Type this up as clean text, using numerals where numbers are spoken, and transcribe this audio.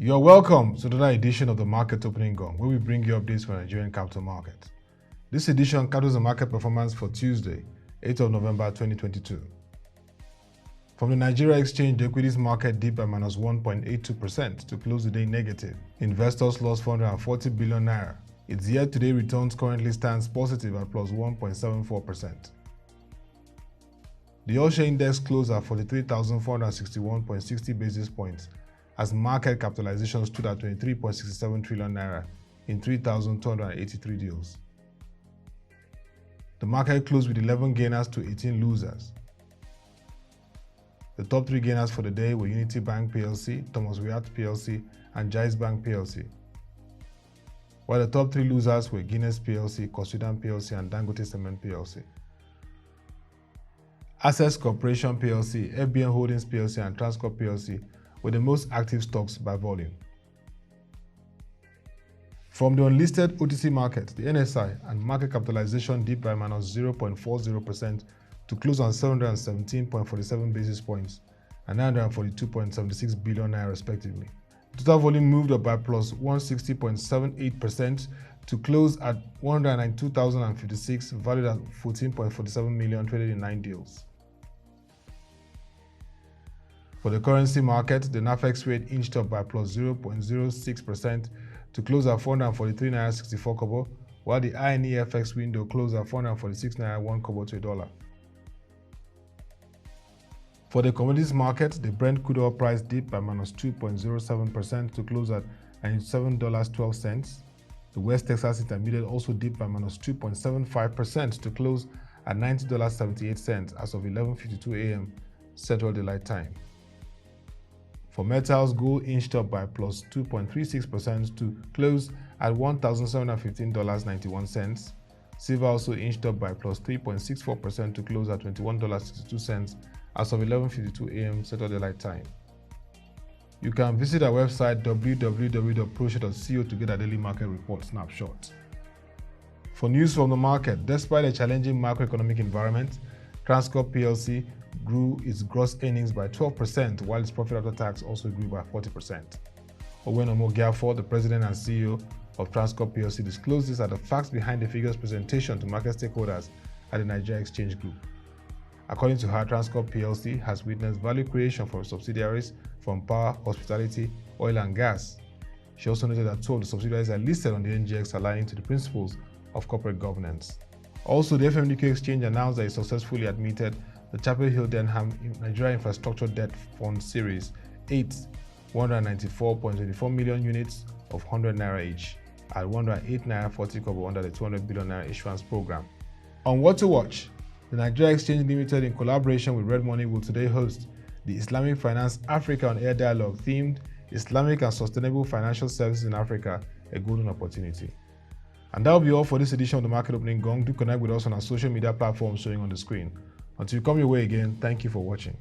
You're welcome to another edition of the Market Opening Gong, where we bring you updates for Nigerian capital markets. This edition captures the market performance for Tuesday, 8th of November 2022. From the Nigeria Exchange, the equities market dipped by minus 1.82% to close the day negative. Investors lost 440 billion naira. Its year-to-date returns currently stands positive at plus 1.74%. The All-Share Index closed at 43,461.60 basis points, as market capitalization stood at 23.67 trillion naira in 3,283 deals. The market closed with 11 gainers to 18 losers. The top 3 gainers for the day were BANK PLC, THOMASWYATT PLC, and JAIZBANK PLC, while the top 3 losers were Guinness PLC, Cosudan PLC, and Dangote Cement PLC. Access Corporation PLC, FBN Holdings PLC, and Transcorp PLC were the most active stocks by volume. From the unlisted OTC market, the NSI and market capitalization dipped by minus 0.40% to close on 717.47 basis points and 942.76 billion naira respectively. The total volume moved up by plus 160.78% to close at 192,056, valued at 14.47 million, traded in 9 deals. For the currency market, the NAFEX rate inched up by plus 0.06% to close at 443 naira 64 kobo, while the NIDF window closed at 446 naira 1 kobo to a dollar. For the commodities market, the Brent Crude Oil price dipped by minus 2.07% to close at $97.12. The West Texas Intermediate also dipped by minus 2.75% to close at $90.78 as of 11:52 a.m. Central Daylight Time. For metals, gold inched up by plus 2.36% to close at $1,715.91. Silver also inched up by plus 3.64% to close at $21.62 as of 11:52 a.m. Central Daylight Time. You can visit our website www.proshare.co to get a daily market report snapshot. For news from the market, despite a challenging macroeconomic environment, Transcorp PLC grew its gross earnings by 12%, while its profit after tax also grew by 40%. Owenomo Giafo, the president and CEO of Transcorp PLC, disclosed this at the facts behind the figures presentation to market stakeholders at the Nigeria Exchange Group. According to her, Transcorp PLC has witnessed value creation from subsidiaries from power, hospitality, oil and gas. She also noted that 2 of the subsidiaries are listed on the NGX, aligning to the principles of corporate governance. Also, the FMDQ exchange announced that it successfully admitted the Chapel Hill Denham Nigeria Infrastructure Debt Fund Series 8, 194.24 million units of 100 naira each at 108 naira 40 kobo under the 200 billion naira issuance program. On what to watch, the Nigeria Exchange Limited, in collaboration with Redmoney, will today host the Islamic Finance Africa on Air Dialogue themed Islamic and Sustainable Financial Services in Africa, a Golden Opportunity. And that will be all for this edition of the Market Opening Gong. Do connect with us on our social media platforms showing on the screen. Until we come your way again, thank you for watching.